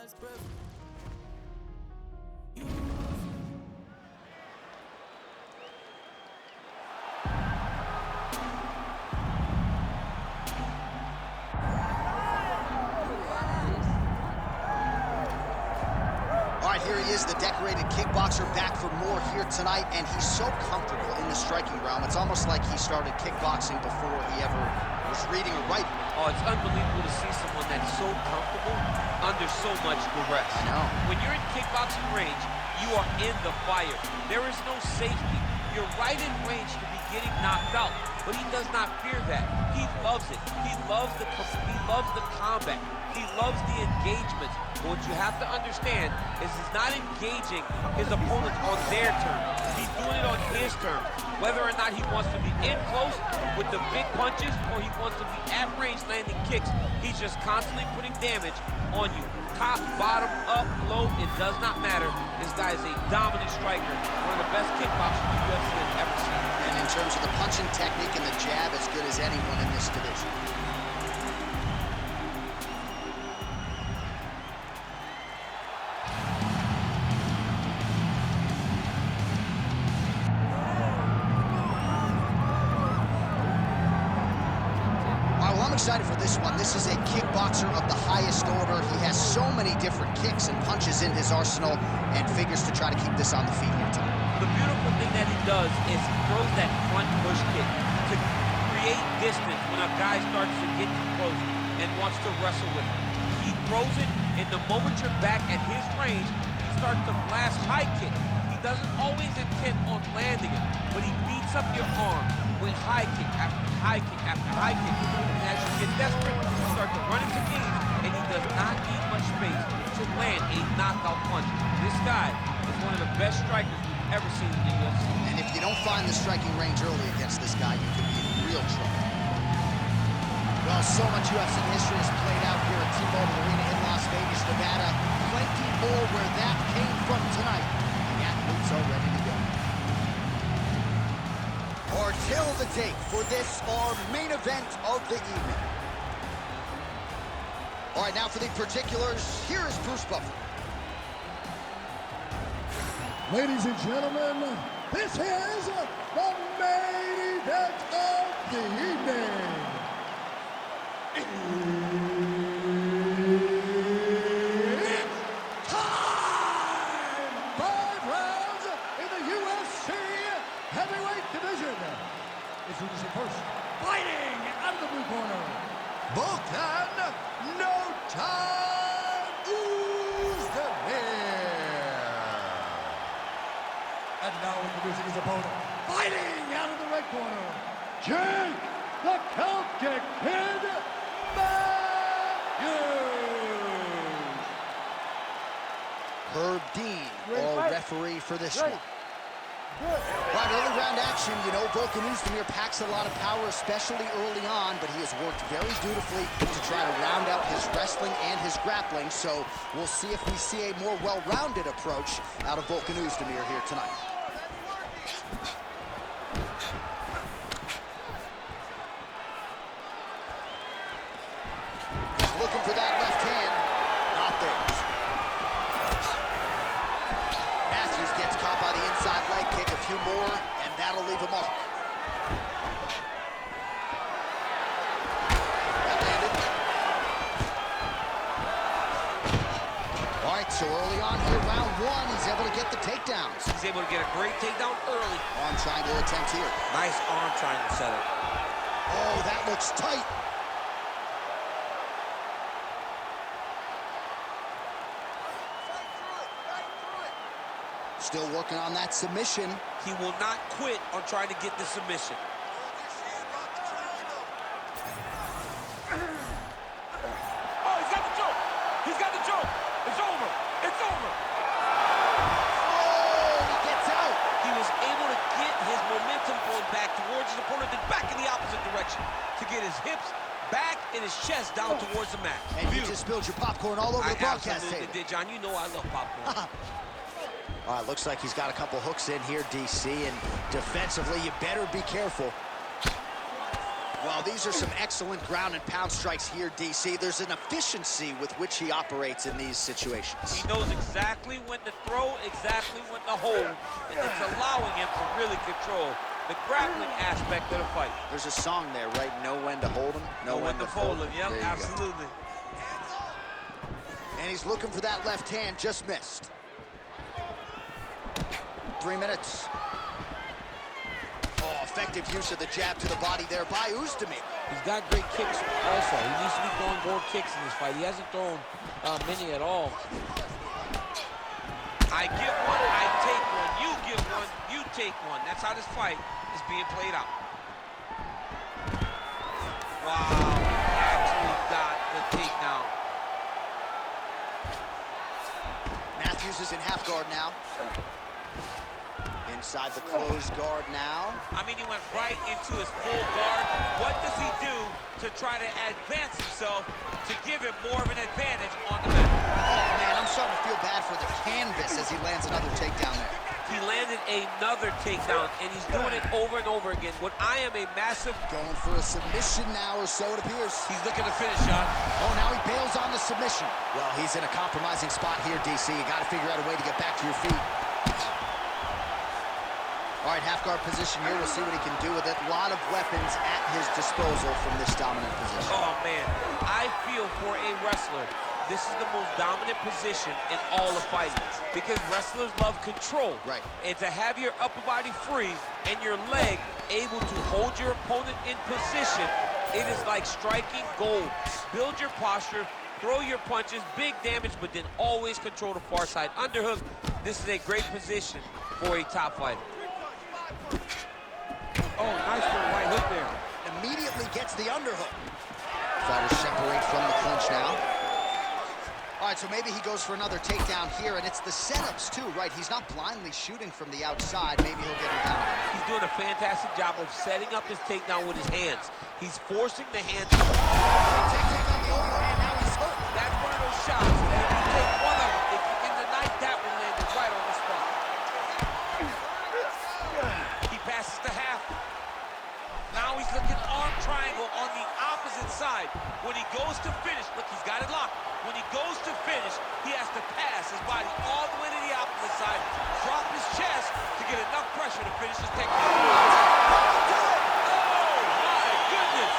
last breath. Here he is, the decorated kickboxer, back for more here tonight, and he's so comfortable in the striking realm. It's almost like he started kickboxing before he ever was reading or writing. Oh, it's unbelievable to see someone that's so comfortable under so much duress. I know. When you're in kickboxing range, you are in the fire. There is no safety. You're right in range to be getting knocked out, but he does not fear that. He loves it. He loves the combat. He loves the engagements. But what you have to understand is he's not engaging his opponents on their terms. He's doing it on his terms. Whether or not he wants to be in close with the big punches or he wants to be at range landing kicks, he's just constantly putting damage on you. Top, bottom, up, low, it does not matter. This guy is a dominant striker, one of the best kickboxers the UFC has ever seen. And in terms of the punching technique and the jab, as good as anyone in this division. Excited for this one. This is a kickboxer of the highest order. He has so many different kicks and punches in his arsenal and figures to try to keep this on the feet here tonight. The beautiful thing that he does is he throws that front push kick to create distance when a guy starts to get too close and wants to wrestle with him. He throws it, and the moment you're back at his range, he starts to blast high kick. He doesn't always intend on landing it, but he beats up your arm with high kick after high kick after high kick. And as you get desperate, you start to run into knees, and he does not need much space to land a knockout punch. This guy is one of the best strikers we've ever seen in the UFC. And if you don't find the striking range early against this guy, you could be in real trouble. Well, so much UFC history has played out here at T-Mobile Arena in Las Vegas, Nevada. Plenty more where that came from tonight. The athletes are ready to go. Our tale of the tape for this, our main event of the evening. All right, now for the particulars, here is Bruce Buffer. Ladies and gentlemen, this is the main event of the evening. It's time! 5 rounds in the UFC heavyweight division. Introducing first, fighting out of the blue corner, Volkan No Time Uzdemir. And now introducing his opponent, fighting out of the red corner, Jake the Celtic Kid Matthews. Herb Dean, our referee for this one. Right, early round action, you know, Volkan Uzdemir packs a lot of power, especially early on, but he has worked very dutifully to try to round out his wrestling and his grappling, so we'll see if we see a more well-rounded approach out of Volkan Uzdemir here tonight. Looking for that left hand, not there. Matthews gets caught by the inside leg kick, a few more, and that'll leave a mark. That landed. All right, so early on here, round one, he's able to get the takedowns. He's able to get a great takedown early. Arm triangle attempt here. Nice arm triangle setup. Oh, that looks tight. Still working on that submission. He will not quit on trying to get the submission. Oh, he's got the choke. He's got the choke. It's over. It's over. Oh, he gets out. He was able to get his momentum going back towards his opponent, then back in the opposite direction to get his hips back and his chest down towards the mat. And you just spilled your popcorn all over the broadcast table. I absolutely did, John. You know I love popcorn. All right, looks like he's got a couple hooks in here, DC, and defensively, you better be careful. Well, these are some excellent ground and pound strikes here, DC. There's an efficiency with which he operates in these situations. He knows exactly when to throw, exactly when to hold, and it's allowing him to really control the grappling aspect of the fight. There's a song there, right? Know when to hold him, know when to fold him. Yep, absolutely. And he's looking for that left hand, just missed. 3 minutes. Oh, effective use of the jab to the body there by Uzdemir. He's got great kicks also. He needs to be throwing more kicks in this fight. He hasn't thrown many at all. I get one, I take one. You get one, you take one. That's how this fight is being played out. Wow, he actually got the takedown. Matthews is in half guard now. Inside the closed guard now. I mean, he went right into his full guard. What does he do to try to advance himself to give him more of an advantage on the mat? Oh, man, I'm starting to feel bad for the canvas as he lands another takedown there. He landed another takedown, and he's doing it over and over again. What I am a massive... Going for a submission now, or so it appears. He's looking to finish, John. Oh, now he bails on the submission. Well, he's in a compromising spot here, DC. You got to figure out a way to get back to your feet. All right, half guard position here. We'll see what he can do with it. A lot of weapons at his disposal from this dominant position. Oh, man. I feel for a wrestler, this is the most dominant position in all of fighting because wrestlers love control. Right. And to have your upper body free and your leg able to hold your opponent in position, it is like striking gold. Build your posture, throw your punches, big damage, but then always control the far side underhook. This is a great position for a top fighter. Oh, nice little right hook there. Immediately gets the underhook. Fighters separate from the clinch now. All right, so maybe he goes for another takedown here, and it's the setups too, right? He's not blindly shooting from the outside. Maybe he'll get him down. He's doing a fantastic job of setting up his takedown with his hands. He's forcing the hands. Take on the overhand, now he's hurt. That's one of those shots that if you take one of them, if you in the night, that one landed right on the spot. He passes the half. Now he's looking arm triangle on the opposite side. When he goes to finish, look, he's got it locked. When he goes to finish, he has to pass his body all the way to the opposite side, drop his chest to get enough pressure to finish his technique. Oh, my goodness.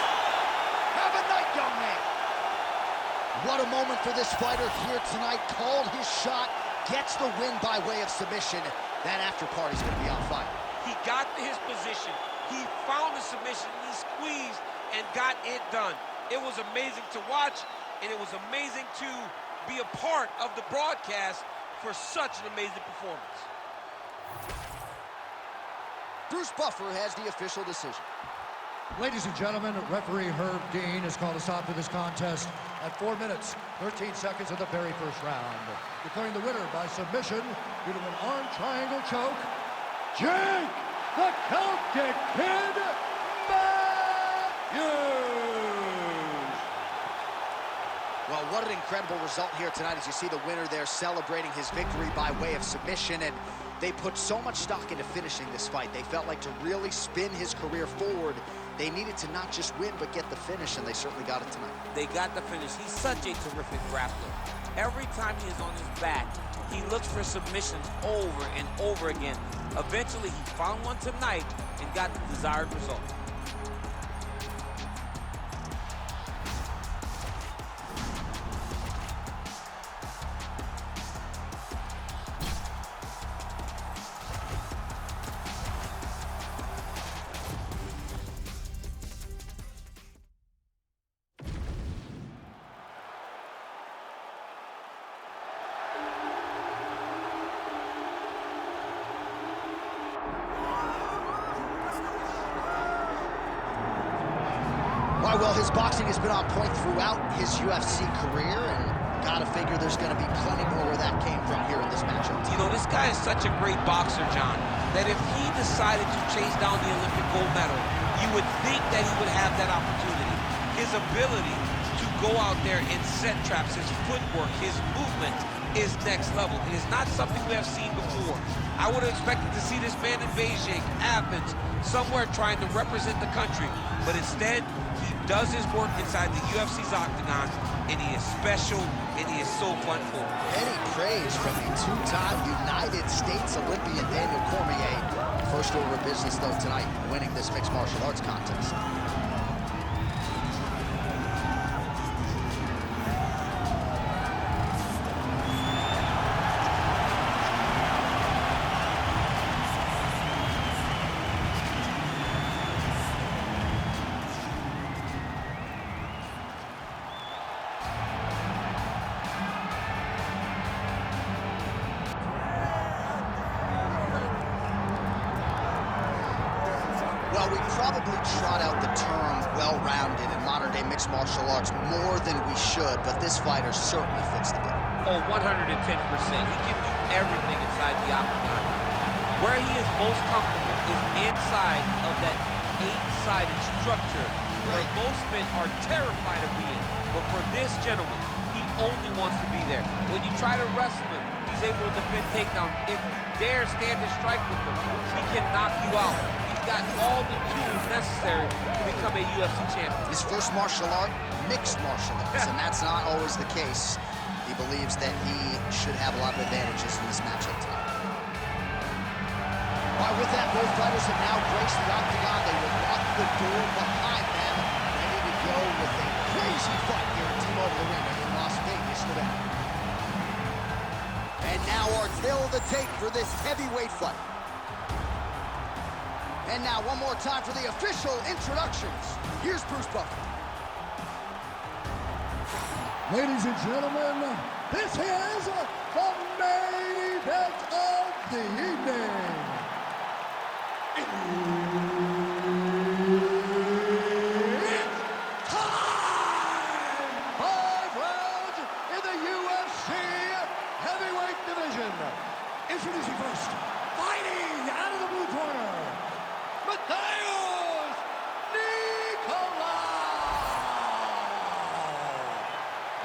Have a night, young man. What a moment for this fighter here tonight. Called his shot, gets the win by way of submission. That after party's going to be on fire. He got to his position. He found the submission, he squeezed and got it done. It was amazing to watch, and it was amazing to be a part of the broadcast for such an amazing performance. Bruce Buffer has the official decision. Ladies and gentlemen, referee Herb Dean has called a stop to this contest at 4 minutes, 13 seconds of the very first round, declaring the winner by submission due to an arm triangle choke, Jake the Celtic Kid Matthews. Well, what an incredible result here tonight as you see the winner there celebrating his victory by way of submission, and they put so much stock into finishing this fight. They felt like to really spin his career forward, they needed to not just win, but get the finish, and they certainly got it tonight. They got the finish. He's such a terrific grappler. Every time he is on his back, he looks for submissions over and over again. Eventually, he found one tonight and got the desired result. Well, his boxing has been on point throughout his UFC career, and gotta figure there's gonna be plenty more where that came from here in this matchup. You know, this guy is such a great boxer, John, that if he decided to chase down the Olympic gold medal, you would think that he would have that opportunity. His ability to go out there and set traps, his footwork, his movement, is next level. It is not something we have seen before. I would have expected to see this man in Beijing, Athens, somewhere trying to represent the country. But instead, he does his work inside the UFC's octagon, and he is special, and he is so fun for him. Any praise from a two-time United States Olympian, Daniel Cormier. First order of business, though, tonight, winning this mixed martial arts contest. Well, we probably trot out the term well-rounded in modern-day mixed martial arts more than we should, but this fighter certainly fits the bill. Oh, 110%. He can do everything inside the octagon. Where he is most comfortable is inside of that 8-sided structure where most men are terrified of being. But for this gentleman, he only wants to be there. When you try to wrestle him, he's able to defend takedown. If you dare stand and strike with him, he can knock you out. Got all the tools necessary to become a UFC champion. His first martial art, mixed martial arts, and that's not always the case. He believes that he should have a lot of advantages in this matchup tonight. All right, with that, both fighters have now graced the octagon. They will lock the door behind them, ready to go with a crazy fight here at T-Mobile Arena in Las Vegas, Nevada. And now our tale of the tape for this heavyweight fight. And now, one more time for the official introductions. Here's Bruce Buffer. Ladies and gentlemen, this is the main event of the evening. It's time! 5 rounds in the UFC heavyweight division. Introducing first, fighting out of the blue corner, Mateusz Nicolau.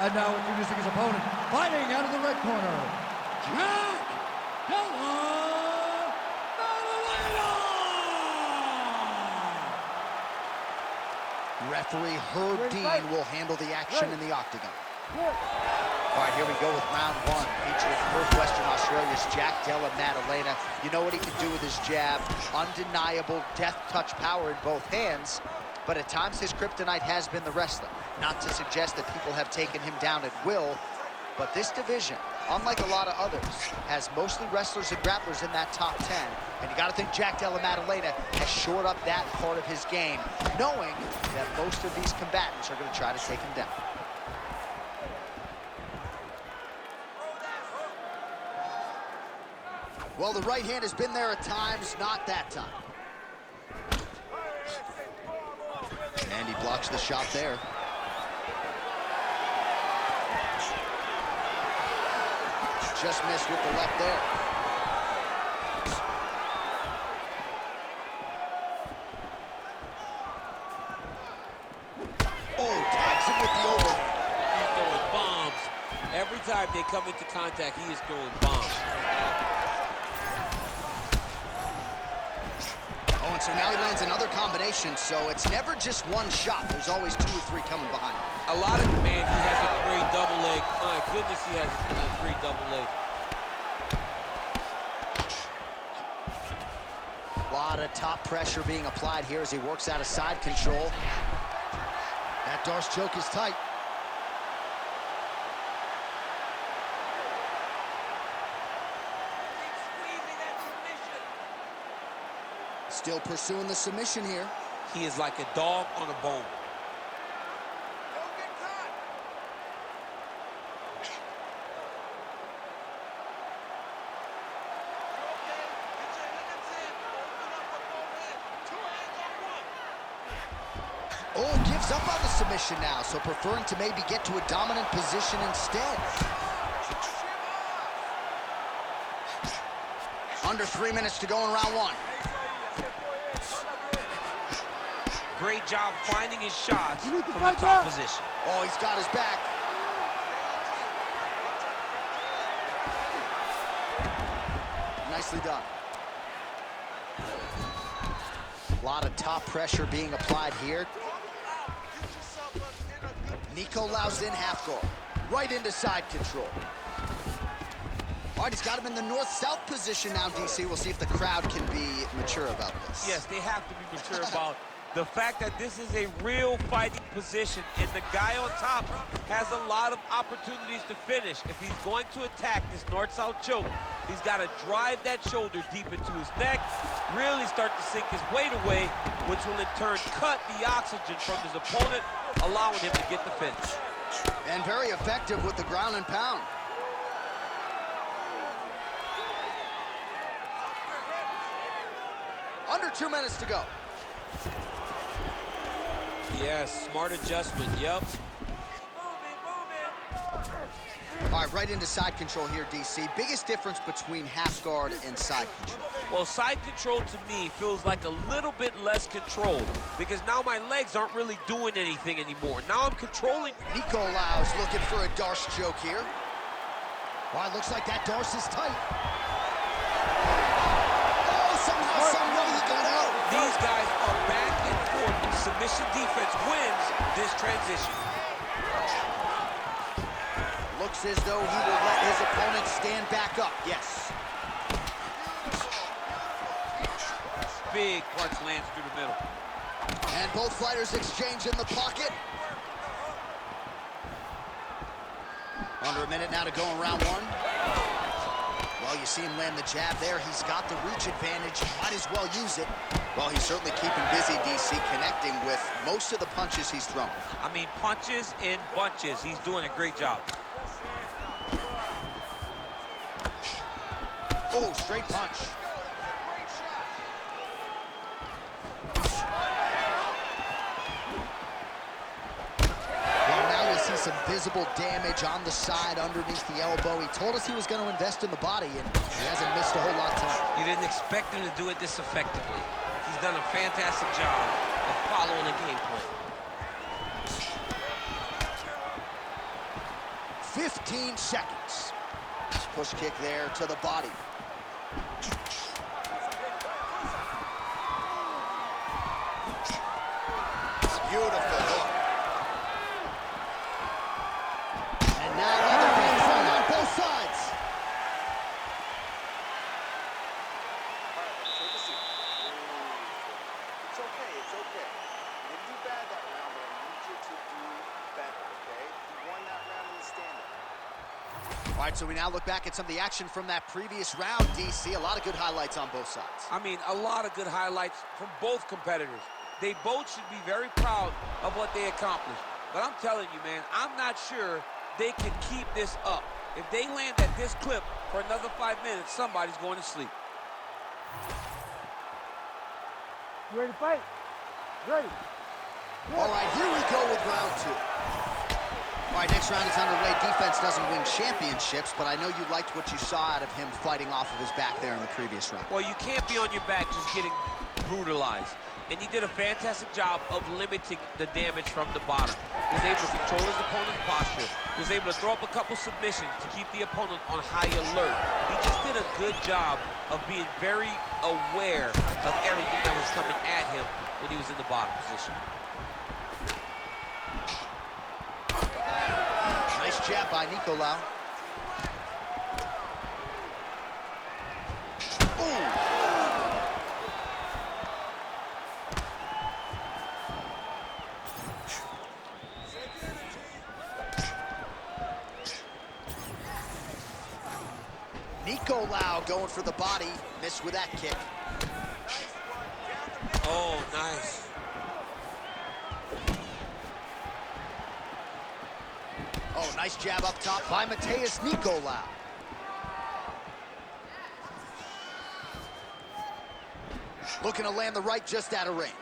And now introducing his opponent, fighting out of the red corner, Jack Della Maddalena. Referee Herb Dean will handle the action in the octagon. All right, here we go with round one, featuring Perth, Western Australia's Jack Della Maddalena. You know what he can do with his jab. Undeniable death touch power in both hands, but at times his kryptonite has been the wrestling. Not to suggest that people have taken him down at will, but this division, unlike a lot of others, has mostly wrestlers and grapplers in that top 10. And you gotta think Jack Della Maddalena has shored up that part of his game, knowing that most of these combatants are gonna try to take him down. Well, the right hand has been there at times, not that time. And he blocks the shot there. Just missed with the left there. Oh, tags him with the over. He's throwing bombs. Every time they come into contact, he is throwing bombs. Oh, and so now he lands another combination, so it's never just one shot. There's always 2 or 3 coming behind him. A lot of man, he has a great double leg. My goodness, he has a great double leg. A lot of top pressure being applied here as he works out of side control. That Darce choke is tight. Still pursuing the submission here. He is like a dog on a bone. Oh, gives up on the submission now, so preferring to maybe get to a dominant position instead. Under 3 minutes to go in round one. Great job finding his shots from the top position. Oh, he's got his back. Nicely done. A lot of top pressure being applied here. Nicolau's in half guard. Right into side control. All right, he's got him in the north-south position now, DC. We'll see if the crowd can be mature about this. Yes, they have to be mature about the fact that this is a real fighting position, and the guy on top has a lot of opportunities to finish. If he's going to attack this north-south choke, he's got to drive that shoulder deep into his neck, really start to sink his weight away, which will in turn cut the oxygen from his opponent, allowing him to get the finish. And very effective with the ground and pound. Under 2 minutes to go. Yes, smart adjustment, yep. All right, right into side control here, DC. Biggest difference between half guard and side control? Well, side control to me feels like a little bit less controlled because now my legs aren't really doing anything anymore. Now I'm controlling. Nicolau's looking for a Darce choke here. Well, it looks like that Darce is tight. Oh, somehow, some way he got out. These guys are back and forth. Submission defense wins this transition. Looks as though he will let his opponent stand back up. Yes. Big punch lands through the middle. And both fighters exchange in the pocket. Under a minute now to go in round one. Well, you see him land the jab there. He's got the reach advantage. Might as well use it. Well, he's certainly keeping busy, DC, connecting with most of the punches he's thrown. I mean, punches in bunches. He's doing a great job. Oh, straight punch. Well, now we see some visible damage on the side underneath the elbow. He told us he was going to invest in the body, and he hasn't missed a whole lot tonight. You didn't expect him to do it this effectively. He's done a fantastic job of following the game plan. 15 seconds. Push kick there to the body. Beautiful hook. And now another big fight on both sides. Take a seat. It's okay, it's okay. You didn't do bad that round, but I need you to do better, okay? You won that round in the stand-up. All right, so we now look back at some of the action from that previous round, DC. A lot of good highlights on both sides. I mean, a lot of good highlights from both competitors. They both should be very proud of what they accomplished. But I'm telling you, man, I'm not sure they can keep this up. If they land at this clip for another 5 minutes, somebody's going to sleep. You ready to fight? Ready. All right, here we go with round two. All right, next round is underway. Defense doesn't win championships, but I know you liked what you saw out of him fighting off of his back there in the previous round. Well, you can't be on your back just getting brutalized. And he did a fantastic job of limiting the damage from the bottom. He was able to control his opponent's posture. He was able to throw up a couple submissions to keep the opponent on high alert. He just did a good job of being very aware of everything that was coming at him when he was in the bottom position. Nice jab by Nicolau. Ooh. Nicolau going for the body. Missed with that kick. Oh, nice. Oh, nice jab up top by Mateus Nicolau. Looking to land the right just out of range.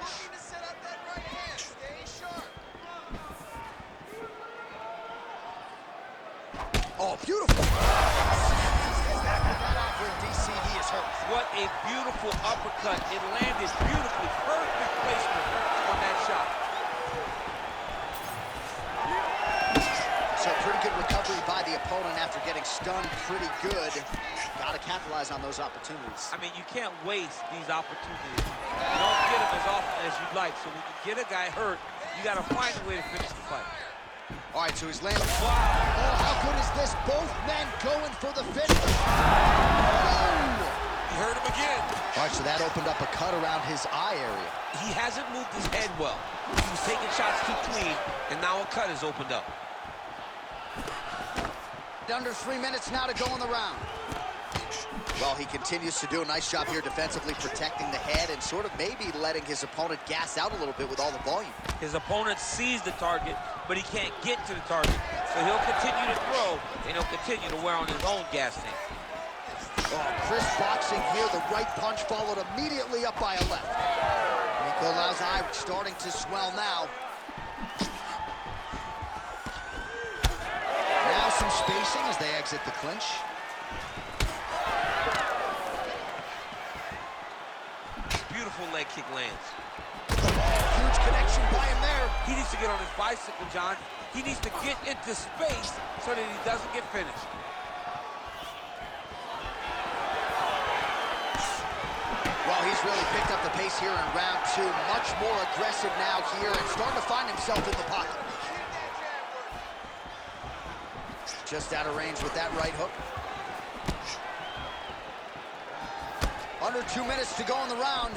Oh, beautiful. DC, he is hurt. What a beautiful uppercut. It landed beautifully. Perfect placement on that shot. So pretty good recovery by the the opponent after getting stunned pretty good. Got to capitalize on those opportunities. I mean, you can't waste these opportunities. You don't get them as often as you'd like. So when you get a guy hurt, you got to find a way to finish the fight. All right, so he's landing. Wow. Oh, how good is this? Both men going for the finish. Oh! He hurt him again. All right, so that opened up a cut around his eye area. He hasn't moved his head well. He was taking shots too clean, and now a cut has opened up. Under 3 minutes now to go in the round. Well, he continues to do a nice job here defensively, protecting the head and sort of maybe letting his opponent gas out a little bit with all the volume. His opponent sees the target, but he can't get to the target. So he'll continue to throw, and he'll continue to wear on his own gas tank. Oh, crisp boxing here. The right punch followed immediately up by a left. Nico Lau's eye starting to swell now. Now some spacing as they exit the clinch. Beautiful leg kick lands. Huge connection by him there. He needs to get on his bicycle, John. He needs to get into space so that he doesn't get finished. Well, he's really picked up the pace here in round 2. Much more aggressive now here and starting to find himself in the pocket. Just out of range with that right hook. Under 2 minutes to go in the round.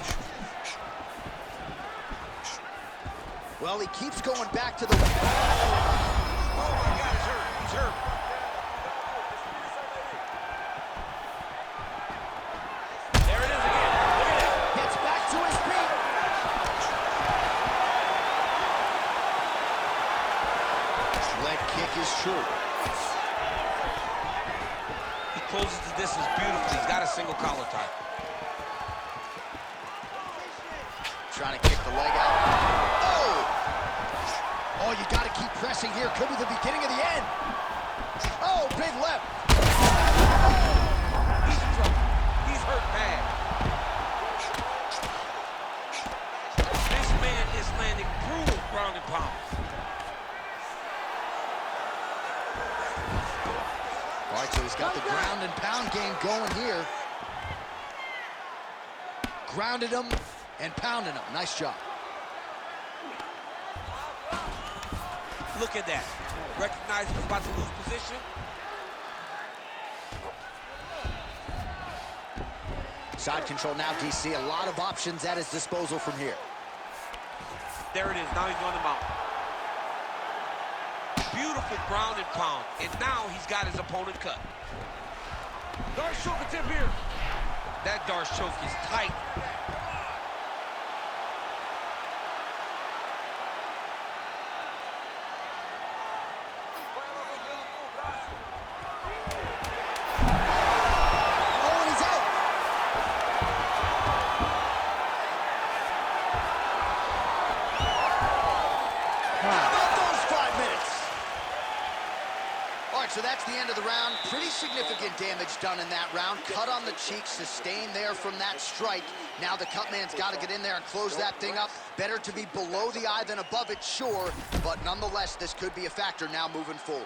Well, he keeps going back to the... Oh, my God, he's hurt. He's hurt. There it is again. Look at that. Gets back to his feet. Leg kick is true. He closes the distance beautifully. He's got a single collar tie. Trying to kick the leg out. Oh! Oh, you got to keep pressing here. Could be the beginning of the end. Oh, big left. He's in trouble. He's hurt bad. This man is landing brutal ground and pound. All right, so he's got the ground and pound game going here. Grounded him and pounding him. Nice job. Look at that. Recognize he's about to lose position. Side control now, DC. A lot of options at his disposal from here. There it is. Now he's on the mount. Beautiful ground and pound. And now he's got his opponent cut. Darce choke attempt here. That Darce choke is tight. So that's the end of the round. Pretty significant damage done in that round. Cut on the cheek, sustained there from that strike. Now the cut man's got to get in there and close that thing up. Better to be below the eye than above it, sure. But nonetheless, this could be a factor now moving forward.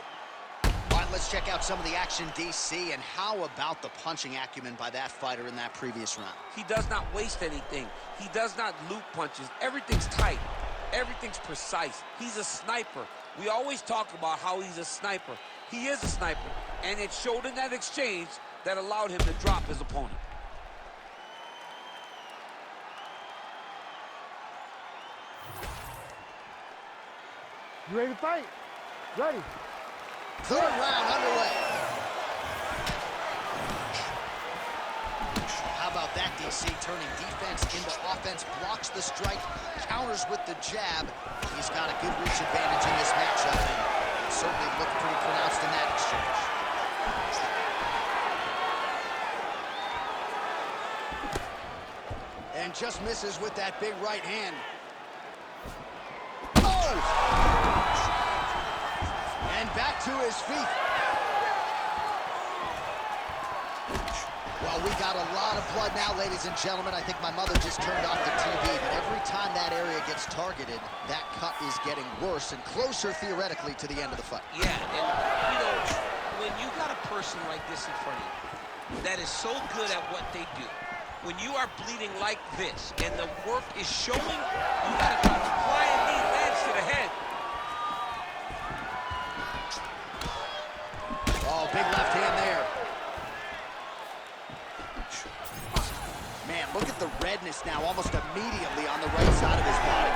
All right, let's check out some of the action, DC. And how about the punching acumen by that fighter in that previous round? He does not waste anything. He does not loop punches. Everything's tight. Everything's precise. He's a sniper. We always talk about how he's a sniper. He is a sniper, and it showed in that exchange that allowed him to drop his opponent. You ready to fight? Ready. Third round underway. How about that, DC? Turning defense into offense, blocks the strike, counters with the jab. He's got a good reach advantage in this matchup, and it certainly looked pretty pronounced in that exchange. And just misses with that big right hand. Oh! And back to his feet. Well, we got a lot of blood now, ladies and gentlemen. I think my mother just turned off the TV, but every time that area gets targeted, that cut is getting worse and closer, theoretically, to the end of the fight. Yeah, and, you know, when person like this in front of you that is so good at what they do. When you are bleeding like this and the work is showing, you gotta try to fly a knee lands to the head. Oh, big left hand there. Man, look at the redness now, almost immediately on the right side of his body.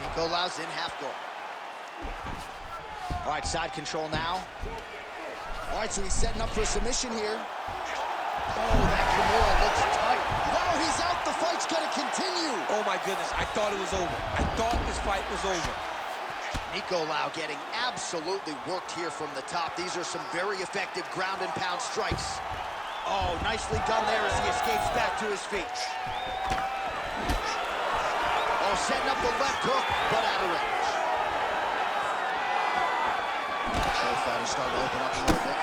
Nicolaus in half guard. All right, side control now. All right, so he's setting up for a submission here. Oh, that Kimura looks tight. Wow, he's out. The fight's going to continue. Oh, my goodness. I thought it was over. I thought this fight was over. Nicolau getting absolutely worked here from the top. These are some very effective ground and pound strikes. Oh, nicely done there as he escapes back to his feet. Oh, setting up the left hook, but out of range. Both fighters starting to open up a little bit.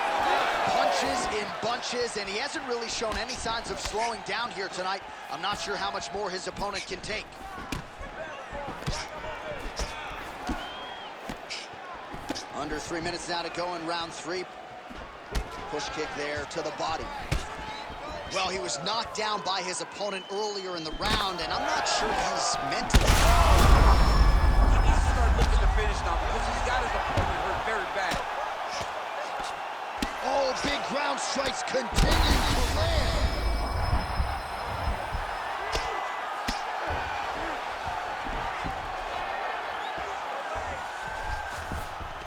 Punches in bunches, and he hasn't really shown any signs of slowing down here tonight. I'm not sure how much more his opponent can take. Under 3 minutes now to go in round 3. Push kick there to the body. Well, he was knocked down by his opponent earlier in the round, and I'm not sure he's mentally. He needs to start looking to finish now because he's got his opponent hurt very bad. Oh, big ground strikes continue to land.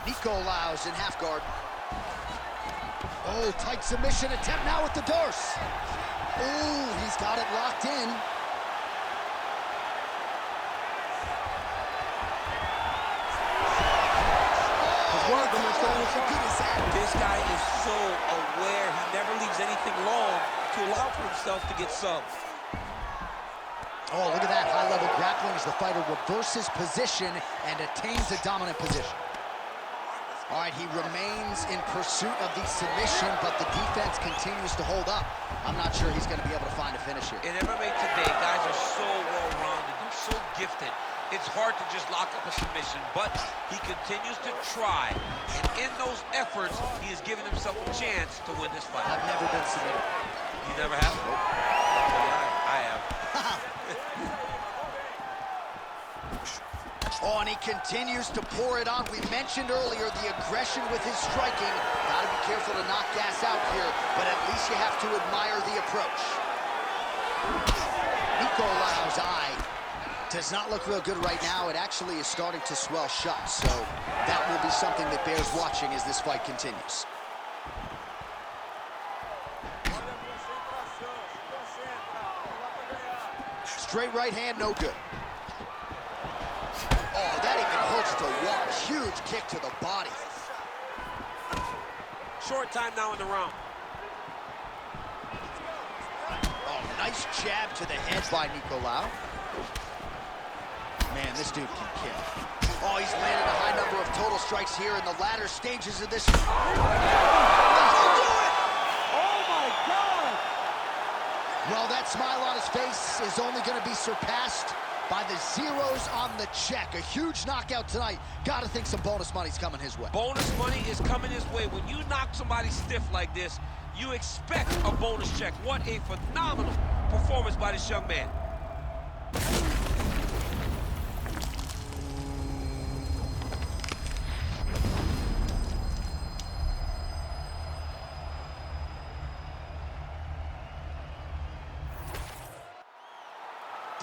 Nicolaus in half guard. Oh, tight submission attempt now with the Dorse. Oh, he's got it locked in. This guy is so aware. He never leaves anything long to allow for himself to get subbed. Oh, look at that high-level grappling as the fighter reverses position and attains a dominant position. All right, he remains in pursuit of the submission, but the defense continues to hold up. I'm not sure he's going to be able to find a finish here. In MMA today, guys are so well-rounded. They're so gifted. It's hard to just lock up a submission, but he continues to try. And in those efforts, he is giving himself a chance to win this fight. I've never been submitted. You never have? Nope. I have. Oh, and he continues to pour it on. We mentioned earlier the aggression with his striking. Gotta be careful to knock gas out here, but at least you have to admire the approach. Nicolaus' eye does not look real good right now. It actually is starting to swell shut, so that will be something that bears watching as this fight continues. Straight right hand, no good. Oh, that even hurts to watch. Huge kick to the body. Short time now in the round. Oh, nice jab to the head by Nicolau. Man, this dude can kill. Oh, he's landed a high number of total strikes here in the latter stages of this. That'll do it! Oh, my God! Well, that smile on his face is only going to be surpassed by the zeros on the check. A huge knockout tonight. Gotta think some bonus money's coming his way. Bonus money is coming his way. When you knock somebody stiff like this, you expect a bonus check. What a phenomenal performance by this young man.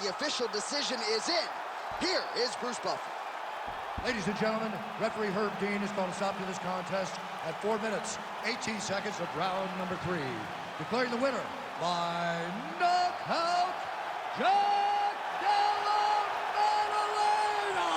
The official decision is in. Here is Bruce Buffer. Ladies and gentlemen, referee Herb Dean has called a stop to this contest at 4 minutes, 18 seconds of round number 3. Declaring the winner by knockout, Jack Della Maddalena!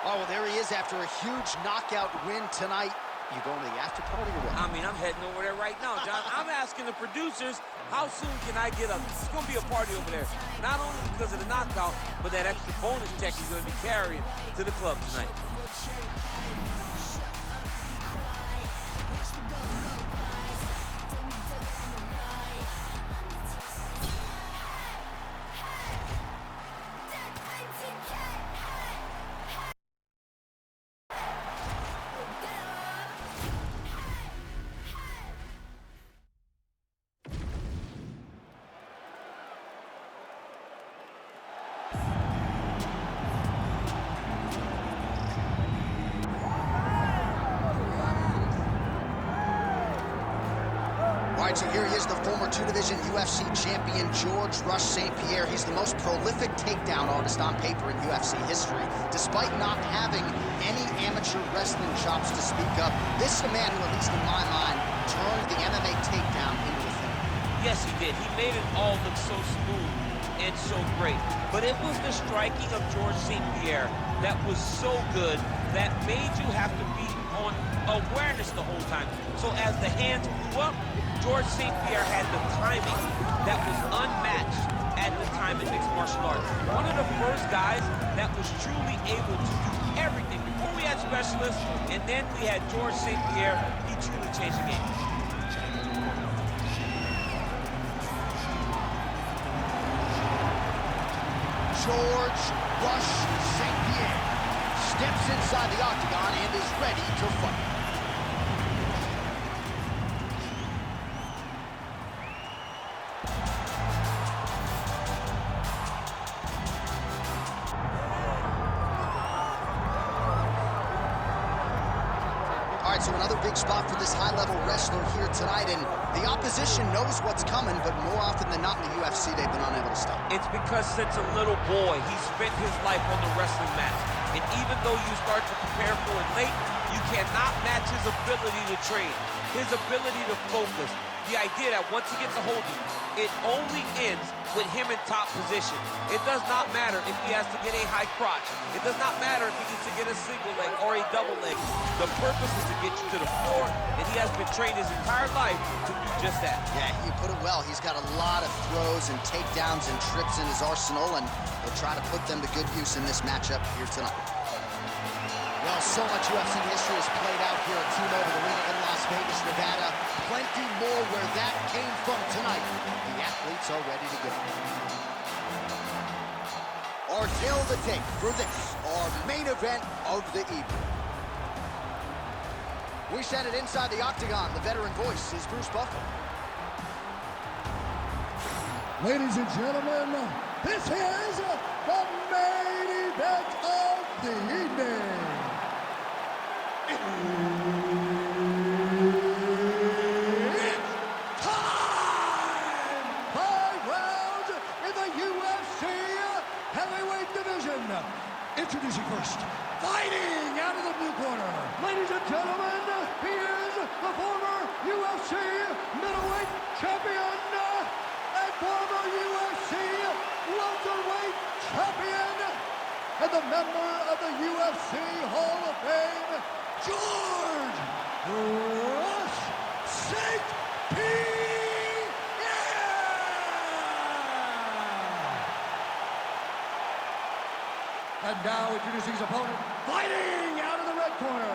Oh, well, there he is after a huge knockout win tonight. You going to the after party or what? I mean, I'm heading over there right now, John. I'm asking the producers, how soon can I get up? It's going to be a party over there. Not only because of the knockout, but that extra bonus check he's going to be carrying to the club tonight. right, so here he is, the former two-division UFC champion, George Rush St. Pierre. He's the most prolific takedown artist on paper in UFC history. Despite not having any amateur wrestling chops to speak of, this is a man who, at least in my mind, turned the MMA takedown into a thing. Yes, he did. He made it all look so smooth and so great. But it was the striking of George St. Pierre that was so good that made you have to be on awareness the whole time. So as the hands flew up, George St. Pierre had the timing that was unmatched at the time in mixed martial arts. One of the first guys that was truly able to do everything. Before we had specialists, and then we had George St. Pierre. He truly changed the game. George Rush St. Pierre steps inside the octagon and is ready to fight. All right, so another big spot for this high-level wrestler here tonight, and the opposition knows what's coming, but more often than not in the UFC, they've been unable to stop. It's because since a little boy, he spent his life on the wrestling mat. And even though you start to prepare for it late, you cannot match his ability to train, his ability to focus. The idea that once he gets a hold of you, it only ends with him in top position. It does not matter if he has to get a high crotch. It does not matter if he needs to get a single leg or a double leg. The purpose is to get you to the floor, and he has been trained his entire life to do just that. Yeah, you put it well. He's got a lot of throws and takedowns and trips in his arsenal, and he'll try to put them to good use in this matchup here tonight. Well, so much UFC history has played out here at T-Mobile Arena in Las Vegas, Nevada. Plenty more where that came from tonight. The athletes are ready to go. Our tale of the tape for this, our main event of the evening. We send it inside the octagon. The veteran voice is Bruce Buffer. Ladies and gentlemen, this is the main event of the evening. It's time! 5 rounds in the UFC heavyweight division. Introducing first, fighting out of the blue corner. Ladies and gentlemen, he is the former UFC middleweight champion and former UFC welterweight champion and the member of the UFC Hall of Fame, George Rush St. Pierre! And now introducing his opponent, fighting out of the red corner,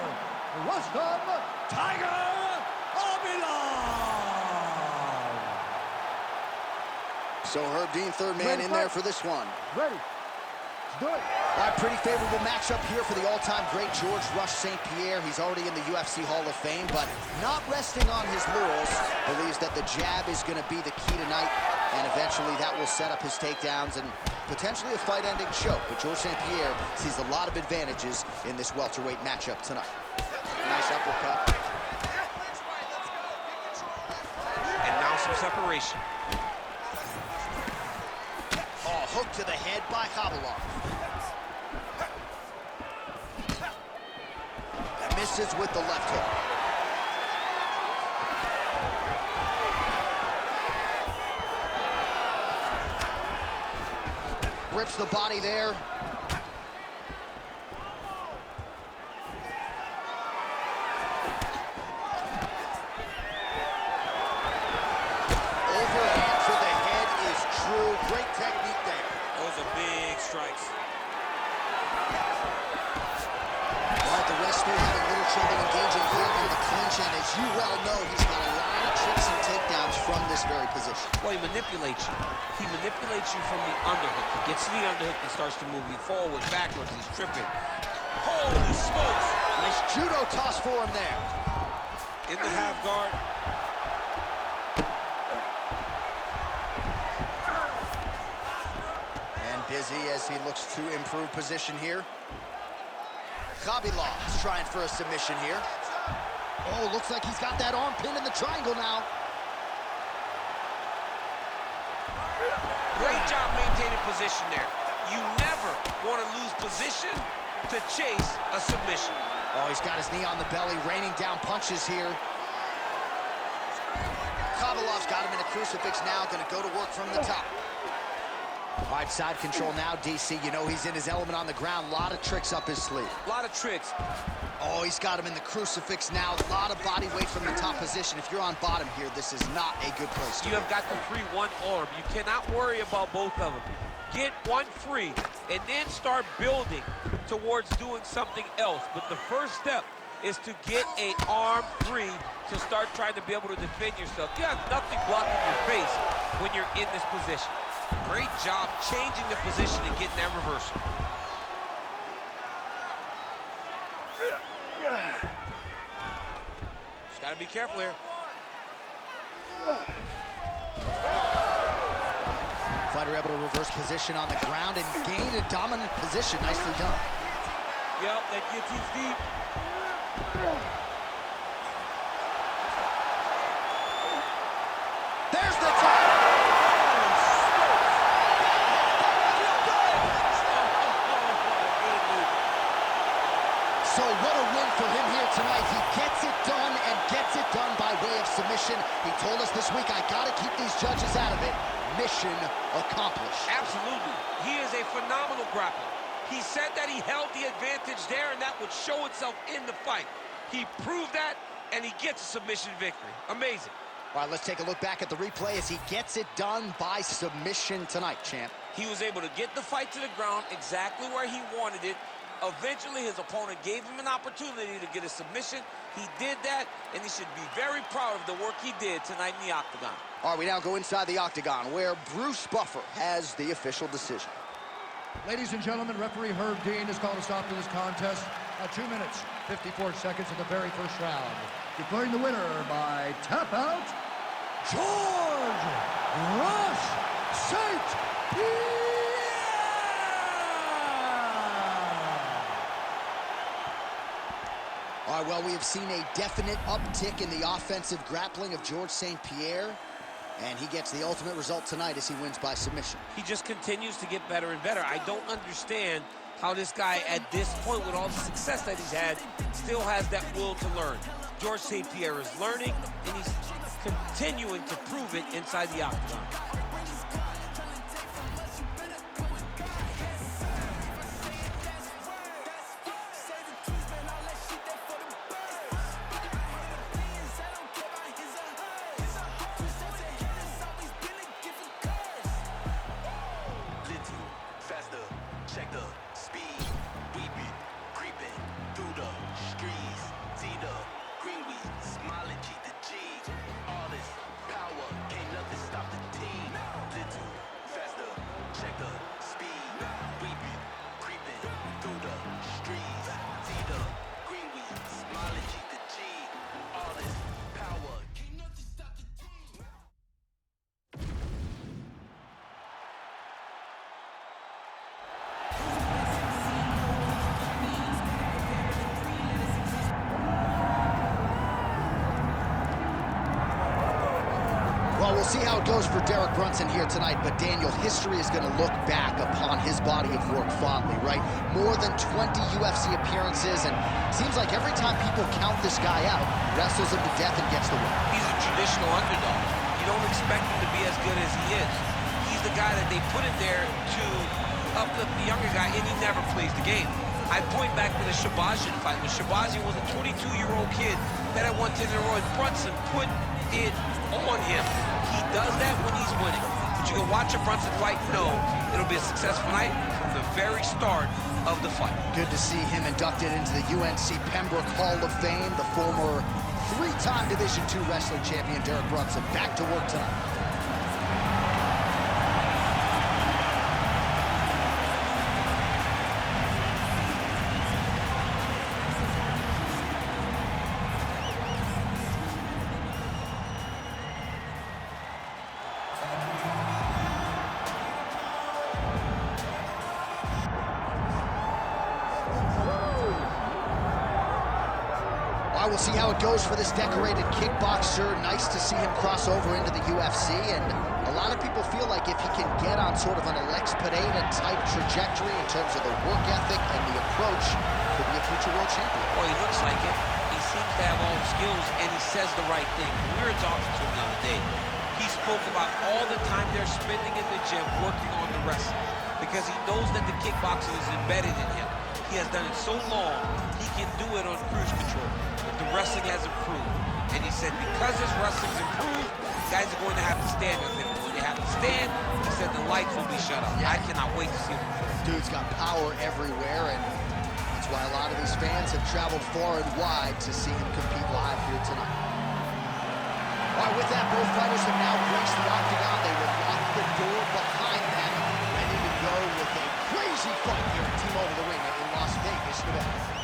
Rustam Tiger Abilov. So Herb Dean, third man in there for this one. Ready. Let's do it. All right, pretty favorable matchup here for the all-time great George Rush St. Pierre. He's already in the UFC Hall of Fame, but not resting on his laurels. Believes that the jab is going to be the key tonight, and eventually that will set up his takedowns and potentially a fight-ending choke. But George St. Pierre sees a lot of advantages in this welterweight matchup tonight. Nice uppercut. And now some separation. Oh, hook to the head by Abilov. Misses with the left hook. Rips the body there. Overhand to the head is true. Great technique there. Those are big strikes. The wrestler had a little trouble engaging here in the clinch, and as you well know, he's got a lot of tricks and takedowns from this very position. Well, he manipulates you. He manipulates you from the underhook. He gets to the underhook and starts to move you forward, backwards. He's tripping. Holy smokes! Nice judo toss for him there. In the half guard. And busy as he looks to improve position here. Abilov's trying for a submission here. Oh, looks like he's got that arm pinned in the triangle now. Great job maintaining position there. You never want to lose position to chase a submission. Oh, he's got his knee on the belly, raining down punches here. Kovalov's got him in a crucifix now, gonna go to work from the top. All right, side control now, DC. You know he's in his element on the ground. A lot of tricks up his sleeve. A lot of tricks. Oh, he's got him in the crucifix now. A lot of body weight from the top position. If you're on bottom here, this is not a good place to You have got the 3-1 arm. You cannot worry about both of them. Get one free, and then start building towards doing something else. But the first step is to get an arm free to start trying to be able to defend yourself. You have nothing blocking your face when you're in this position. Great job changing the position and getting that reversal. Just got to be careful here. Fighter able to reverse position on the ground and gain a dominant position. Nicely done. Yep, that guillotine's deep. There's the top. So what a win for him here tonight. He gets it done and gets it done by way of submission. He told us this week, I gotta keep these judges out of it. Mission accomplished. Absolutely. He is a phenomenal grappler. He said that he held the advantage there and that would show itself in the fight. He proved that and he gets a submission victory. Amazing. All right, let's take a look back at the replay as he gets it done by submission tonight, champ. He was able to get the fight to the ground exactly where he wanted it. Eventually, his opponent gave him an opportunity to get a submission. He did that, and he should be very proud of the work he did tonight in the octagon. All right, we now go inside the octagon, where Bruce Buffer has the official decision. Ladies and gentlemen, referee Herb Dean has called a stop to this contest at 2 minutes, 54 seconds of the very first round. Declaring the winner by tap out, George Rush St. Pierre! All right, well, we have seen a definite uptick in the offensive grappling of George St. Pierre, and he gets the ultimate result tonight as he wins by submission. He just continues to get better and better. I don't understand how this guy, at this point, with all the success that he's had, still has that will to learn. George St. Pierre is learning, and he's continuing to prove it inside the octagon. Well, we'll see how it goes for Derek Brunson here tonight, but Daniel, history is going to look back upon his body of work fondly, right? More than 20 UFC appearances, and seems like every time people count this guy out, wrestles him to death and gets the win. He's a traditional underdog. You don't expect him to be as good as he is. He's the guy that they put in there to uplift the younger guy, and he never plays the game. I point back to the Shabazian fight, when Shabazian was a 22-year-old kid that had won 10 in a row, and Brunson put it on him. He does that when he's winning. But you can watch a Brunson fight, know it'll be a successful night from the very start of the fight. Good to see him inducted into the UNC Pembroke Hall of Fame. The former three-time Division II wrestling champion Derek Brunson back to work tonight. We'll see how it goes for this decorated kickboxer. Nice to see him cross over into the UFC, and A lot of people feel like if he can get on sort of an Alex Pereira-type trajectory in terms of the work ethic and the approach, could be a future world champion. Well, he looks like it. He seems to have all the skills, and he says the right thing. We were talking to him the other day. He spoke about all the time they're spending in the gym working on the wrestling because he knows that the kickboxing is embedded in him. He has done it so long, he can do it on cruise control. But the wrestling has improved. And he said because his wrestling's improved, guys are going to have to stand with him. When they have to stand, he said the lights will be shut off. Yeah. I cannot wait to see him. Dude's got power everywhere, and that's why a lot of these fans have traveled far and wide to see him compete live here tonight. All right, with that, both fighters have now graced the octagon. They will lock the door behind them, ready to go with a crazy fight here at T-Mobile Arena in Las Vegas, Nevada.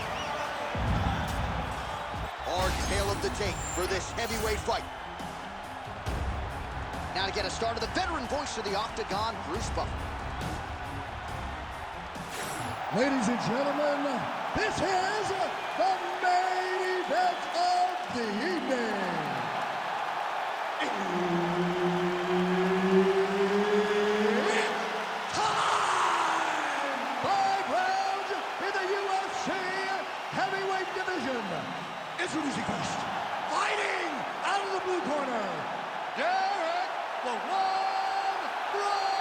Our tale of the tape for this heavyweight fight. Now to get us started, the veteran voice of the octagon, Bruce Buffer. Ladies and gentlemen, this is the main event of the evening. Time! 5 rounds in the UFC heavyweight division. Introducing first, fighting out of the blue corner, Derek the One Bronson.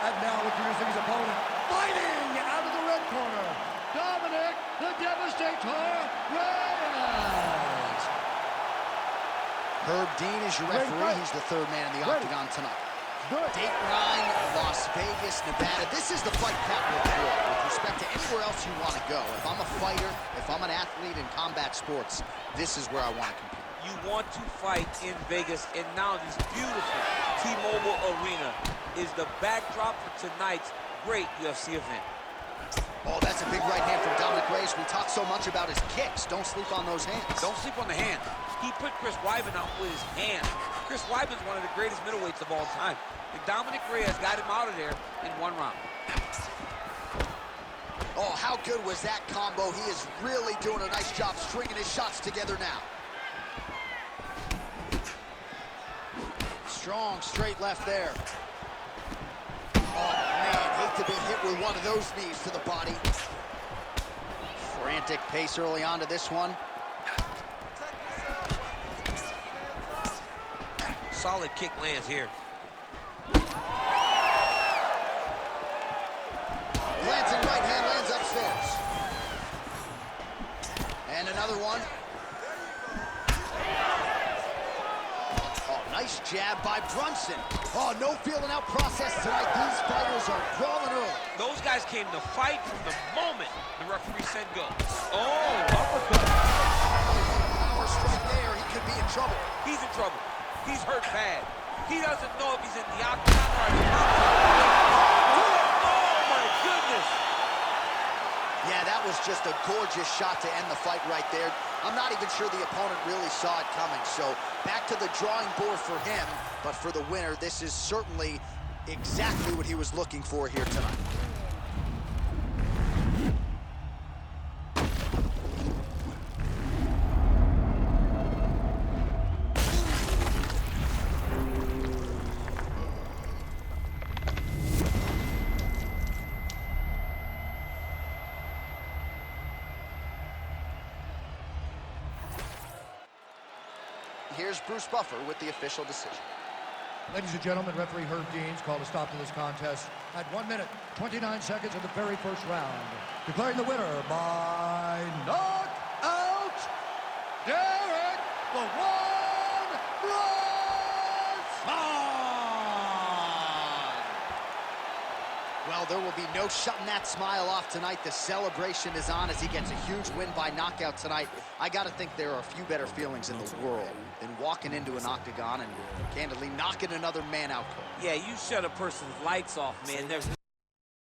And now introducing his opponent, fighting out of the red corner, Dominic the Devastator Reyes. Herb Dean is your referee. He's the third man in the octagon tonight. Dateline, Las Vegas, Nevada. This is the fight capital of the world with respect to anywhere else you want to go. If I'm a fighter, if I'm an athlete in combat sports, this is where I want to compete. You want to fight in Vegas, and now this beautiful T-Mobile Arena is the backdrop for tonight's great UFC event. Oh, that's a big right hand from Dominic Reyes. We talk so much about his kicks. Don't sleep on those hands. Don't sleep on the hands. He put Chris Weidman out with his hands. Chris Weidman's one of the greatest middleweights of all time. And Dominic Reyes got him out of there in 1 round. Oh, how good was that combo? He is really doing a nice job stringing his shots together now. Strong, straight left there. Oh, man, hate to be hit with one of those knees to the body. Frantic pace early on to this one. Solid kick lands here. Glancing right hand lands upstairs. And another one. Oh, nice jab by Brunson. Oh, no feeling out process tonight. These fighters are crawling early. Those guys came to fight from the moment the referee said go. Oh, uppercut. Power strike there. He could be in trouble. He's in trouble. He's hurt bad. He doesn't know if he's in the octagon or in the octagon. Oh, my goodness. Yeah, that was just a gorgeous shot to end the fight right there. I'm not even sure the opponent really saw it coming. So back to the drawing board for him. But for the winner, this is certainly exactly what he was looking for here tonight. Here's Bruce Buffer with the official decision. Ladies and gentlemen, referee Herb Dean's called a stop to this contest at 1 minute, 29 seconds of the very first round. Declaring the winner by knockout, Derek the One Bronson. Well, there will be no shutting that smile off tonight. The celebration is on as he gets a huge win by knockout tonight. I got to think there are a few better feelings in the world than walking into an octagon and candidly knocking another man out cold. Yeah, you shut a person's lights off, man. There's